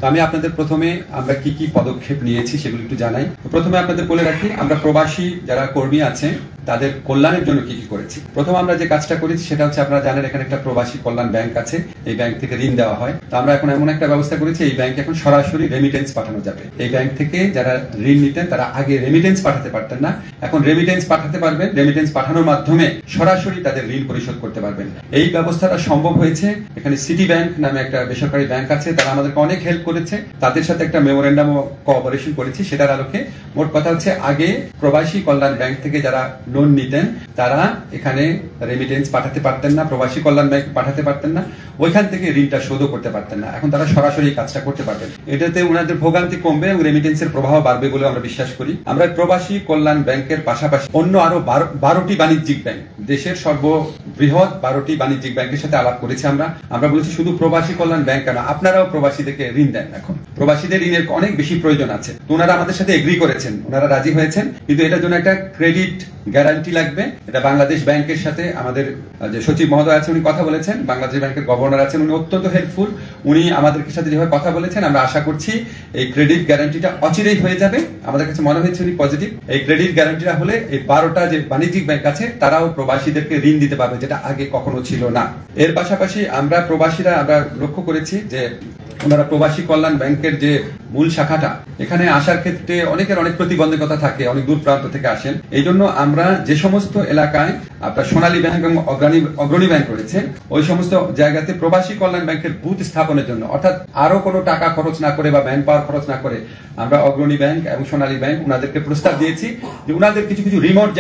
তো আমি আপনাদের প্রথমে আমরা কি কি পদক্ষেপ নিয়েছি সেগুলো একটু জানাই। প্রথমে আপনাদের বলে রাখি আমরা প্রবাসী যারা কর্মী আছে তাদের কল্যাণের জন্য কি কি করেছি। প্রথম আমরা যে কাজটা করেছি সেটা হচ্ছে আপনারা জানেন এখানে একটা প্রবাসী কল্যাণ ব্যাংক আছে, এই ব্যাংক থেকে ঋণ দেওয়া হয়। তো আমরা এখন এমন একটা ব্যবস্থা করেছি এই ব্যাংকে এখন সরাসরি রেমিটেন্স পাঠানো যাবে। এই ব্যাংক থেকে যারা ঋণ নিতেন তারা আগে রেমিটেন্স পাঠাতে পারতেন না, এখন রেমিটেন্স পাঠাতে পারবেন। রেমিটেন্স পাঠানোর মাধ্যমে সরাসরি তাদের ঋণ পরিশোধ করতে পারবেন। এই ব্যবস্থাটা সম্ভব হয়েছে। এখানে সিটি ব্যাংক নামে একটা বেসরকারি ব্যাংক আছে, তারা আমাদেরকে অনেক হেল্প করেছে। তাদের সাথে একটা মেমোরেন্ডাম অফ কোঅপারেশন করেছি। সেটার আলোকে মোট কথা হচ্ছে আগে প্রবাসী কল্যাণ ব্যাংক থেকে যারা লোন নিতেন তারা এখানে রেমিটেন্স পাঠাতে পারতেন না, প্রবাসী কল্যাণ ব্যাংক পাঠাতে পারতেন না, ওইখান থেকে ঋণটা শোধও করতে পারতেন না। এখন তারা সরাসরি কাজটা করতে পারবেন। এটাতে ওনাদের ভোগান্তি কমবে এবং রেমিটেন্সের প্রবাহ বাড়বে বলে আমরা বিশ্বাস করি। আমরা প্রবাসী কল্যাণ ব্যাংকের পাশাপাশি অন্য আরো 12টি বাণিজ্যিক ব্যাংক, দেশের সর্ববৃহৎ 12টি বাণিজ্যিক ব্যাংকের সাথে আলাপ করেছি। আমরা বলেছি শুধু প্রবাসী কল্যাণ ব্যাংক কেন, আপনারাও প্রবাসীদেরকে ঋণ দেন। এখন প্রবাসীদের ঋণের অনেক বেশি প্রয়োজন আছে। তো ওনারা আমাদের সাথে এগ্রি করেছেন, ওনারা রাজি হয়েছেন, কিন্তু এটার জন্য একটা ক্রেডিট গ্যারান্টি লাগবে। এটা বাংলাদেশ ব্যাংকের সাথে আমাদের যে সচিব মহোদয় আছে উনি কথা বলেছেন, বাংলাদেশ ব্যাংকের গভর্নর আছেন উনি অত্যন্ত হেল্পফুল। উনি আমাদের সাথে যেভাবে কথা বলেছেন আমরা আশা করছি এই ক্রেডিট গ্যারান্টিটা অচিরেই হয়ে যাবে। আমাদের কাছে মনে হয়েছে উনি পজিটিভ। এই ক্রেডিট গ্যারান্টিটা হলে এই 12টা যে বাণিজ্যিক ব্যাংক আছে তারাও প্রবাসীদেরকে ঋণ দিতে পারবে, যেটা আগে কখনো ছিল না। এর পাশাপাশি আমরা প্রবাসীরা আমরা লক্ষ্য করেছি যে ওনারা প্রবাসী কল্যাণ ব্যাংকের যে মূল শাখাটা এখানে আসার ক্ষেত্রে অনেকের অনেক প্রতিবন্ধকতা থাকে, অনেক দূর প্রান্ত থেকে আসেন। এই জন্য আমরা যে সমস্ত এলাকায় আপনার সোনালী ব্যাংক এবং অগ্রণী ব্যাংক রয়েছে ওই সমস্ত জায়গাতে প্রবাসী কল্যাণ ব্যাংকের বুথ স্থাপনের জন্য, অর্থাৎ আরো কোনো টাকা খরচ না করে বা ম্যান পাওয়ার খরচ না করে আমরা অগ্রণী ব্যাংক এবং সোনালী ব্যাংক ওনাদেরকে প্রস্তাব দিয়েছি যে ওনাদের কিছু কিছু রিমোট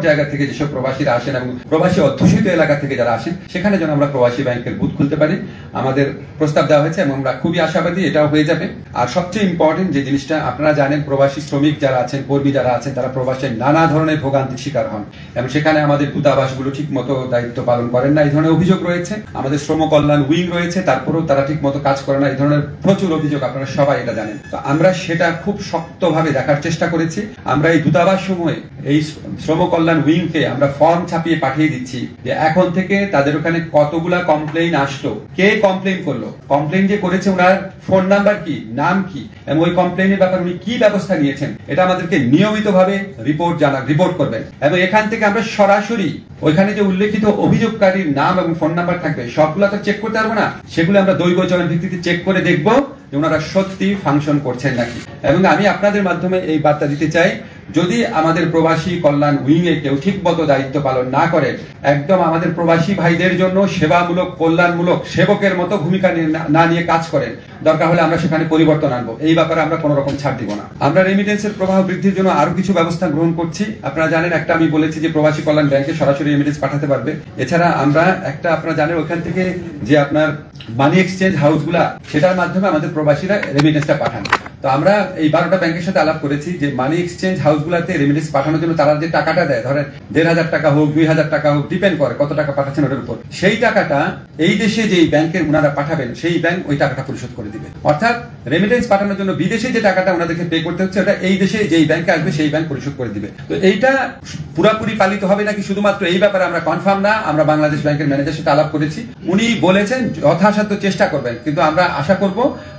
জায়গা থেকে যেসব প্রবাসীরা আসেন এবং প্রবাসী অধ্যুষিত এলাকা থেকে যারা আসেন সেখানে যেন আমরা প্রবাসী ব্যাংকের বুথ খুলতে পারি, আমাদের প্রস্তাব দেওয়া হয়েছে এবং আমরা খুবই আশাবাদী এটাও হয়ে যাবে। আর সবচেয়ে ইম্পর্টেন্ট যে জিনিসটা আপনারা জানেন, প্রবাসী শ্রমিক যারা আছেন, কর্মী যারা আছেন, তারা প্রবাসে নানা ধরনের ভোগান্তির শিকার হন এবং সেখানে আমাদের দূতাবাসগুলো ঠিক মতো দায়িত্ব পালন করেন না, এই ধরনের অভিযোগ রয়েছে। আমাদের শ্রম কল্যাণ উইং রয়েছে, তারপরেও তারা ঠিক মতো কাজ করে না, এই ধরনের প্রচুর অভিযোগ, আপনারা সবাই এটা জানেন। তো আমরা সেটা খুব শক্তভাবে দেখার চেষ্টা করেছি। আমরা এই দূতাবাস সমূহে এই শ্রম কল্যাণ উইংকে আমরা ফর্ম ছাপিয়ে পাঠিয়ে দিচ্ছি যে এখন থেকে তাদের ওখানে কতগুলা কমপ্লেইন আসলো, কে কমপ্লেইন করলো, কমপ্লেইন যে করেছে ওনার ফোন নাম্বার কি, নাম কি এবং ওই কমপ্লেইনের ব্যাপারে উনি কি ব্যবস্থা নিয়েছেন এটা আমাদেরকে নিয়মিতভাবে রিপোর্ট করবেন। এবং এখান থেকে আমরা সরাসরি ওইখানে যে উল্লেখিত অভিযোগকারীর নাম এবং ফোন নাম্বার থাকবে সবগুলা তো চেক করতে পারবো না, সেগুলো আমরা দৈব চয়ন ভিত্তিতে চেক করে দেখবো যে ওনারা সত্যি ফাংশন করছেন নাকি। এবং আমি আপনাদের মাধ্যমে এই বার্তা দিতে চাই, যদি আমাদের প্রবাসী কল্যাণ উইং এ কেউ ঠিক মতো দায়িত্ব পালন না করে, একদম আমাদের প্রবাসী ভাইদের জন্য সেবামূলক কল্যাণমূলক সেবকের মতো ভূমিকা না নিয়ে কাজ করেন, দরকার হলে আমরা সেখানে পরিবর্তন আনবো। এই ব্যাপারে আমরা কোনো রকম ছাড় দিব না। আমরা রেমিটেন্সের প্রবাহ বৃদ্ধির জন্য আরো কিছু ব্যবস্থা গ্রহণ করছি। আপনারা জানেন একটা আমি বলেছি যে প্রবাসী কল্যাণ ব্যাংকে সরাসরি রেমিটেন্স পাঠাতে পারবে। এছাড়া আমরা একটা আপনারা জানেন ওখান থেকে যে আপনার মানি এক্সচেঞ্জ হাউসগুলা সেটার মাধ্যমে আমাদের প্রবাসীরা রেমিটেন্সটা পাঠান। তো আমরা এই 12টা ব্যাংকের সাথে আলাপ করেছি যে মানি এক্সচেঞ্জ হাউসগুলোতে রেমিটেন্স পাঠানোর জন্য তারা যে টাকাটা দেয়, ধরেন 1500 টাকা হোক 2000 টাকা হোক, ডিপেন্ড করে কত টাকা পাঠাচ্ছেন ওটার উপর, সেই টাকাটা এই দেশে যেই ব্যাংকের ওনারা পাঠাবেন সেই ব্যাংক ওই টাকাটা পরিশোধ করে দিবে। অর্থাৎ রেমিটেন্স পাঠানোর জন্য বিদেশে যে টাকাটা ওনাদেরকে পে করতে হচ্ছে ওটা এই দেশে যেই ব্যাংকে আসবে সেই ব্যাংক পরিশোধ করে দিবে। তো এইটা পুরোপুরি পালিত হবে নাকি শুধুমাত্র এই ব্যাপারে আমরা কনফার্ম না। আমরা বাংলাদেশ ব্যাংকের ম্যানেজারের সাথে আলাপ করেছি, উনি বলেছেন যথাসাধ্য চেষ্টা করবেন, কিন্তু আমরা আশা করব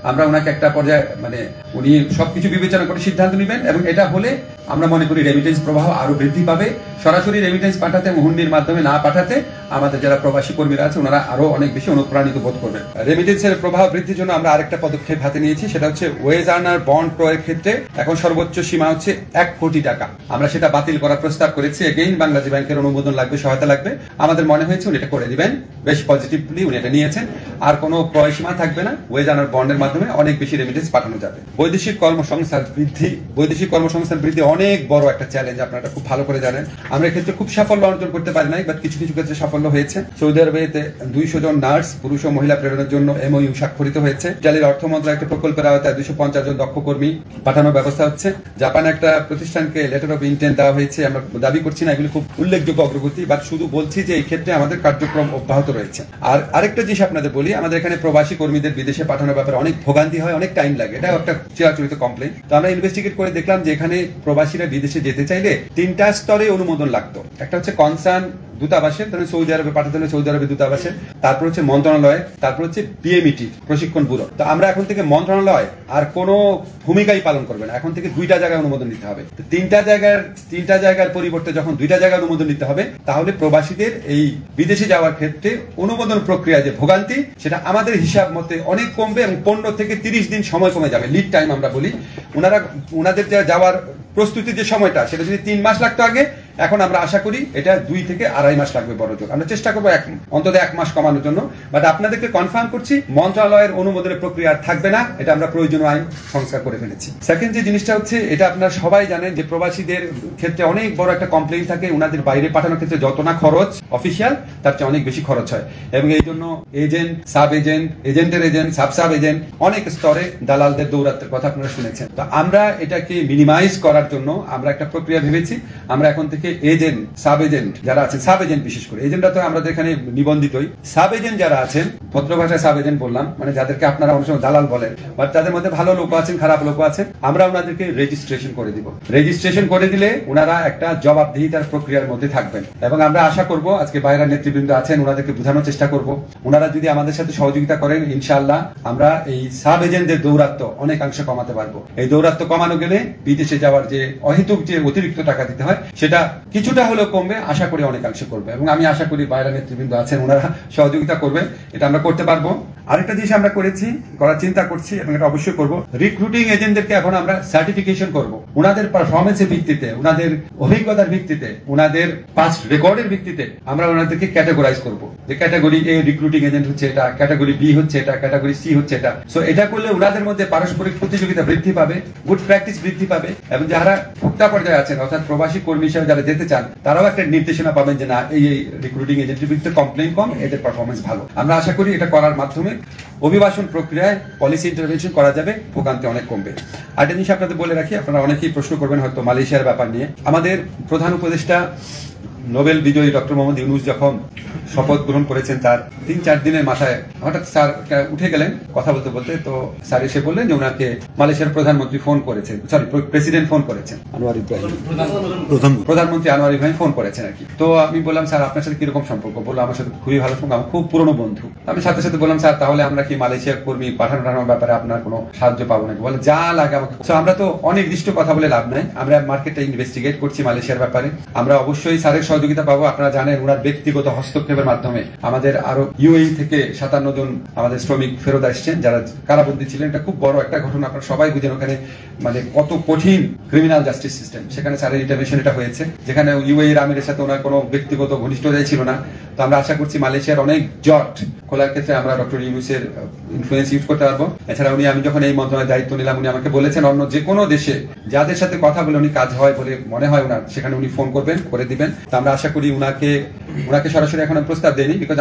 আমরা ওনাকে একটা পর্যায়ে মানে উনি সবকিছু বিবেচনা করে সিদ্ধান্ত নেবেন এবং এটা হলে আমরা মনে করি রেমিটেন্স প্রবাহ আরো বৃদ্ধি পাবে। সরাসরি রেমিটেন্স পাঠাতে এবং হুন্ডির মাধ্যমে না পাঠাতে আমাদের যারা প্রবাসী কর্মীরা আছে ওনারা আরো অনেক বেশি অনুপ্রাণিত বোধ করবেন। রেমিটেন্সের প্রবাহ বৃদ্ধির জন্য আমরা আরেকটা পদক্ষেপ হাতে নিয়েছি, সেটা হচ্ছে ওয়েজ আর্নার বন্ড ক্রয়ের ক্ষেত্রে এখন সর্বোচ্চ সীমা হচ্ছে 1 কোটি টাকা। আমরা সেটা বাতিল করার প্রস্তাব করেছি। এগেইন বাংলাদেশ ব্যাংকের অনুমোদন লাগবে, সহায়তা লাগবে। আমাদের মনে হয়েছে উনি এটা করে দিবেন, বেশ পজিটিভলি উনি এটা নিয়েছেন। আর কোনো ক্রয় সীমা থাকবে না, ওয়েজ আর্নার বন্ডের মাধ্যমে অনেক বেশি রেমিটেন্স পাঠানো যাবে। বৈদেশিক কর্মসংস্থান বৃদ্ধি অনেক বড় একটা চ্যালেঞ্জ, আপনারা খুব ভালো করে জানেন। আমরা এক্ষেত্রে খুব সাফল্য অর্জন করতে পারি নাই, বাট কিছু কিছু ক্ষেত্রে সাফল্য হয়েছে। সৌদি আরবেতে 200 জন নার্স পুরুষ ও মহিলা প্রেরণের জন্য এমওইউ স্বাক্ষরিত হয়েছে। ইতালির অর্থ মন্ত্রণালয়ের একটা প্রকল্পের আওতায় 250 জন দক্ষ কর্মী পাঠানোর ব্যবস্থা হচ্ছে। জাপানে একটা প্রতিষ্ঠানকে লেটার অফ ইন্টেন্ট দেওয়া হয়েছে। আমরা দাবি করছি না এগুলি খুব উল্লেখযোগ্য অগ্রগতি, বাট শুধু বলছি যে এই ক্ষেত্রে আমাদের কার্যক্রম অব্যাহত রয়েছে। আর আরেকটা জিনিস আপনাদের বলি, আমাদের এখানে প্রবাসী কর্মীদের বিদেশে পাঠানোর ব্যাপারে অনেক ভোগান্তি হয়, অনেক টাইম লাগে, এটা একটা চিরাচরিত কমপ্লেইন। তো আমরা ইনভেস্টিগেট করে দেখলাম যে এখানে প্রবাসীরা বিদেশে যেতে চাইলে 3টা স্তরে অনুমোদন লাগতো। একটা হচ্ছে কনসার্ন দূতাবাসে, ধরেন সৌদি আরবে পাঠাতে হলে সৌদি আরবের দূতাবাসে, তারপর হচ্ছে মন্ত্রণালয়, তারপর হচ্ছে বিএমইটি প্রশিক্ষণ ব্যুরো। তো আমরা এখন থেকে মন্ত্রণালয় আর কোনো ভূমিকাই পালন করবে না, এখন থেকে 2টা জায়গায় অনুমোদন নিতে হবে। তো 3টা জায়গার পরিবর্তে যখন 2টা জায়গায় অনুমোদন নিতে হবে, তাহলে প্রবাসীদের এই বিদেশে যাওয়ার ক্ষেত্রে অনুমোদন প্রক্রিয়া যে ভোগান্তি, সেটা আমাদের হিসাব মতে অনেক কমবে এবং 15 থেকে 30 দিন সময় কমে যাবে। লিড টাইম আমরা বলি, ওনাদের যাওয়ার প্রস্তুতির যে সময়টা, সেটা যদি 3 মাস লাগতো আগে, এখন আমরা আশা করি এটা 2 থেকে 2.5 মাস লাগবে বড় জোর। আমরা চেষ্টা করবো অন্তত 1 মাস কমানোর জন্য। বাট আপনাদেরকে কনফার্ম করছি, মন্ত্রণালয়ের অনুমোদনের প্রক্রিয়া আর থাকবে না, এটা আমরা প্রয়োজনীয় আইন সংস্কার করে ফেলেছি। সেকেন্ড যে জিনিসটা হচ্ছে, এটা আপনারা সবাই জানেন যে প্রবাসীদের ক্ষেত্রে অনেক বড় একটা কমপ্লেইন থাকে, ওনাদের বাইরে পাঠানোর ক্ষেত্রে যত না খরচ অফিসিয়াল, তার চেয়ে অনেক বেশি খরচ হয়। এবং এই জন্য এজেন্ট, সাব এজেন্ট, এজেন্টের এজেন্ট, সাব এজেন্ট, অনেক স্তরে দালালদের দৌরাত্মের কথা আপনারা শুনেছেন। তো আমরা এটাকে মিনিমাইজ করার জন্য আমরা একটা প্রক্রিয়া ভেবেছি। আমরা এখন থেকে এজেন্ট, সাব এজেন্ট যারা আছেন, সাব এজেন্ট বিশেষ করে, এজেন্টরা তো আমাদের এখানে নিবন্ধিতই, সাব এজেন্ট যারা আছেন, ভদ্র ভাষায় সাব এজেন্ট বললাম, মানে যাদেরকে আপনারা অনেক সময় দালাল বলেন, বাট তাদের মধ্যে ভালো লোক আছেন, খারাপ লোক আছেন, আমরা ওনাদেরকে রেজিস্ট্রেশন করে দিব। রেজিস্ট্রেশন করে দিলে ওনারা একটা জবাবদিহিতার প্রক্রিয়ার মধ্যে থাকবেন। এবং আমরা আশা করব, আজকে বাইরের নেতৃবৃন্দ আছেন, ওনাদেরকে বোঝানোর চেষ্টা করব, ওনারা যদি আমাদের সাথে সহযোগিতা করেন, ইনশাআল্লাহ আমরা এই সাব এজেন্টদের দৌরাত্ম্য অনেকাংশে কমাতে পারবো। এই দৌরাত্ম্য কমানো গেলে বিদেশে যাওয়ার যে অহেতুক যে অতিরিক্ত টাকা দিতে হয়, সেটা কিছুটা হলেও কমবে, আশা করি অনেকাংশে করবে। এবং আমি আশা করি বাইরের নেতৃবৃন্দ আছেন, ওনারা সহযোগিতা করবেন, এটা আমরা করতে পারবো। আরেকটা জিনিস আমরা করার চিন্তা করছি এবং এটা অবশ্যই করব, রিক্রুটিং এজেন্টদেরকে এখন আমরা সার্টিফিকেশন করব। ওনাদের পারফরমেন্সের ভিত্তিতে, ওনাদের অভিজ্ঞতার ভিত্তিতে, ওনাদের পাস্ট রেকর্ডের ভিত্তিতে আমরা ওনাদেরকে ক্যাটাগরাইজ করব, যে ক্যাটাগরি এ রিক্রুটিং এজেন্ট হচ্ছে এটা, ক্যাটাগরি বি হচ্ছে এটা, ক্যাটাগরি সি হচ্ছে এটা। সো এটা করলে ওনাদের মধ্যে পারস্পরিক প্রতিযোগিতা বৃদ্ধি পাবে, গুড প্র্যাকটিস বৃদ্ধি পাবে, এবং যারা ভোক্তা পর্যায়ে আছেন, অর্থাৎ প্রবাসী কর্মী হিসেবে যারা যেতে চান, তারাও একটা নির্দেশনা পাবেন যে না, এই রিক্রুটিং এজেন্টের বিরুদ্ধে কমপ্লেইন কম, এদের পারফরমেন্স ভালো। আমরা আশা করি এটা করার মাধ্যমে অভিবাসন প্রক্রিয়ায় পলিসি ইন্টারভেনশন করা যাবে, ভোগান্তি অনেক কমবে। আরেকটা জিনিস আপনাদের বলে রাখি, আপনারা অনেকেই প্রশ্ন করবেন হয়তো মালয়েশিয়ার ব্যাপার নিয়ে। আমাদের প্রধান উপদেষ্টা নোবেল বিজয়ী ডক্টর মোহাম্মদ ইউনূস যখন শপথ গ্রহণ করেছেন, তার 3-4 দিনের মাথায় হঠাৎ স্যার উঠে গেলেন কথা বলতে বলতে। তো স্যার এসে বললেন যে ওনাকে মালয়েশিয়ার প্রধানমন্ত্রী ফোন করেছেন, প্রেসিডেন্ট ফোন করেছেন, প্রধানমন্ত্রী আনোয়ার ইব্রাহিম ফোন করেছেন আর কি। তো আমি বললাম, স্যার আপনার সাথে কিরকম সম্পর্ক? বললো আমার সাথে খুবই ভালো সম্পর্ক, আমার খুব পুরনো বন্ধু। আমি সাথে সাথে বললাম, স্যার তাহলে আমরা কি মালয়েশিয়ার কর্মী পাঠানোর ব্যাপারে আপনার কোনো সাহায্য পাবো নাকি? বলে যা লাগে আমাকে। আমরা তো অনির্দিষ্ট কথা বলে লাভ নাই, আমরা মার্কেটটা ইনভেস্টিগেট করছি মালয়েশিয়ার ব্যাপারে। আমরা অবশ্যই স্যারের সহযোগিতা পাবো। আপনারা জানেন ওনার ব্যক্তিগত হস্তক্ষেপের মাধ্যমে আমাদের আরো ইউএই থেকে 57 জন আমাদের শ্রমিক ফেরত আসছেন যারা কারাবন্দী ছিলেন। এটা খুব বড় একটা ঘটনা, আপনারা সবাই বুঝেন ওখানে মানে কত কঠিন ক্রিমিনাল জাস্টিস সিস্টেম। সেখানে স্যারের ইন্টারভেনশন এটা হয়েছে, যেখানে ইউএই এর আমিরের সাথে ওনার কোনো ব্যক্তিগত ঘনিষ্ঠতাই ছিল না। তো আমরা আশা করছি মালয়েশিয়ার অনেক জট খোলার ক্ষেত্রে আমরা ডক্টর ইউনূসের ইনফ্লুয়েন্স ইউজ করতে পারবো। এছাড়া আমি যখন এই মন্ত্রণালয়ের দায়িত্ব নিলাম, উনি আমাকে বলেছেন অন্য যে কোনো দেশে যাদের সাথে কথা বলে উনি কাজ হয় বলে মনে হয় ওনার, সেখানে উনি ফোন করবেন, করে দিবেন। তো আমরা আশা করি ওনাকে সরাসরি এখন প্রস্তাব দেয়নি, বিকজ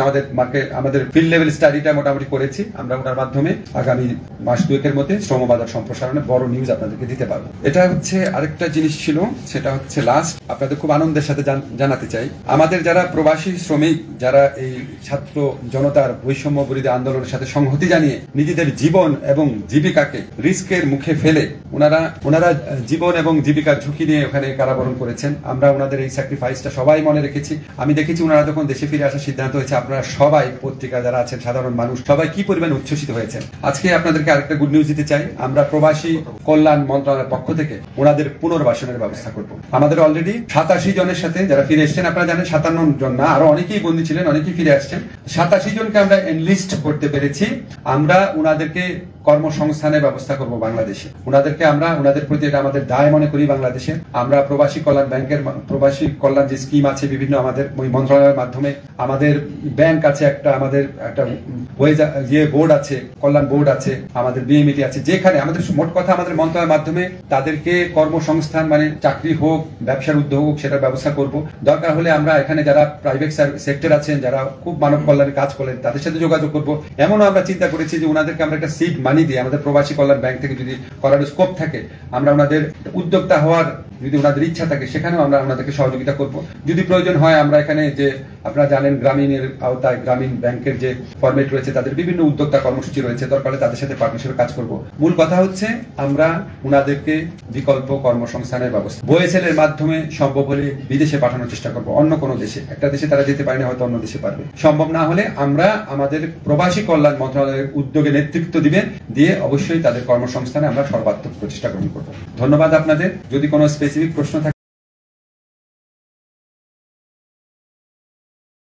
আমাদের ফিল্ড লেভেল স্টাডিটা মোটামুটি করেছি। আমরা ওনার মাধ্যমে আগামী মাস 2-এর মধ্যে শ্রম বাজার সম্প্রসারণে বড় নিউজ আপনাদেরকে দিতে পারবো। এটা হচ্ছে আরেকটা জিনিস ছিল, সেটা হচ্ছে লাস্ট আপনাদের খুব আনন্দের সাথে জানাতে চাই, আমাদের যারা প্রবাসী শ্রমিক, যারা এই ছাত্র জনতার বৈষম্য বিরোধী আন্দোলনের সাথে সংহতি জানিয়ে নিজেদের জীবন এবং জীবিকাকে রিস্কের মুখে ফেলে ওনারা জীবন এবং জীবিকার ঝুঁকি নিয়ে ওখানে কারাবরণ করেছেন। আমরা ওনাদের এই স্যাক্রিফাইসটা সবাই মনে রেখেছি। আমি দেখেছি ওনারা যখন দেশে ফিরে আসার সিদ্ধান্ত হয়েছে, আপনারা সবাই, পত্রিকা যারা আছেন, সাধারণ মানুষ সবাই কি পরিমাণ উচ্ছ্বসিত হয়েছেন। আজকে আপনাদেরকে আরেকটা গুড নিউজ দিতে চাই, আমরা প্রবাসী কল্যাণ মন্ত্রণালয়ের পক্ষ থেকে ওনাদের পুনর্বাসনের ব্যবস্থা করব। আমাদের অলরেডি 87 জনের সাথে যারা ফিরে এসছেন, আপনারা জানেন 57 জন না, আরো অনেকেই বন্দী ছিলেন, অনেকেই ফিরে আসছেন। 87 জনকে আমরা এনলিস্ট করতে পেরেছি। আমরা ওনাদেরকে কর্মসংস্থানের ব্যবস্থা করব বাংলাদেশে। ওনাদের প্রতি এটা আমাদের দায় মনে করি। বাংলাদেশে আমরা প্রবাসী কল্যাণ ব্যাংকের, প্রবাসী কল্যাণ যে স্কিম আছে বিভিন্ন আমাদের ওই মন্ত্রণালয়ের মাধ্যমে, আমাদের ব্যাংক আছে আমাদের একটা বোর্ড আছে, কল্যাণ বোর্ড আছে, আমাদের বিএমইটি আছে, যেখানে আমাদের মোট কথা আমাদের মন্ত্রণালয়ের মাধ্যমে তাদেরকে কর্মসংস্থান মানে চাকরি হোক, ব্যবসার উদ্যোগ হোক, সেটার ব্যবস্থা করব। দরকার হলে আমরা এখানে যারা প্রাইভেট সেক্টর আছেন, যারা খুব মানব কল্যাণে কাজ করেন, তাদের সাথে যোগাযোগ করব। এমনও আমরা চিন্তা করেছি যে ওনাদেরকে আমরা একটা সিড মানি দিয়ে আমাদের প্রবাসী কল্যাণ ব্যাংক থেকে যদি করার স্কোপ থাকে, আমরা ওনাদের উদ্যোক্তা হওয়ার যদি ওনাদের ইচ্ছা থাকে সেখানেও আমরা ওনাদেরকে সহযোগিতা করব। যদি প্রয়োজন হয় আমরা এখানে যে আপনারা জানেন গ্রামীণের আওতায় গ্রামীণ ব্যাংকের যে ফরম্যাট রয়েছে তাদের বিভিন্ন উদ্যোক্তা কর্মসূচি রয়েছে, দরকার হলে তাদের সাথে পার্টনারশিপে কাজ করব। মূল কথা হচ্ছে আমরা ওনাদেরকে বিকল্প কর্মসংস্থানের ব্যবস্থা ওএসএল এর মাধ্যমে সম্ভব হলে বিদেশে পাঠানোর চেষ্টা করব, অন্য কোনো দেশে। একটা দেশে তারা যেতে পারে না, হয়তো অন্য দেশে পারবে। সম্ভব না হলে আমরা আমাদের প্রবাসী কল্যাণ মন্ত্রণালয়ের উদ্যোগে নেতৃত্ব দিবেন, দিয়ে অবশ্যই তাদের কর্মসংস্থানে আমরা সর্বাত্মক প্রচেষ্টা গ্রহণ করব। ধন্যবাদ আপনাদের। যদি কোনো স্পেসিফিক প্রশ্ন থাকে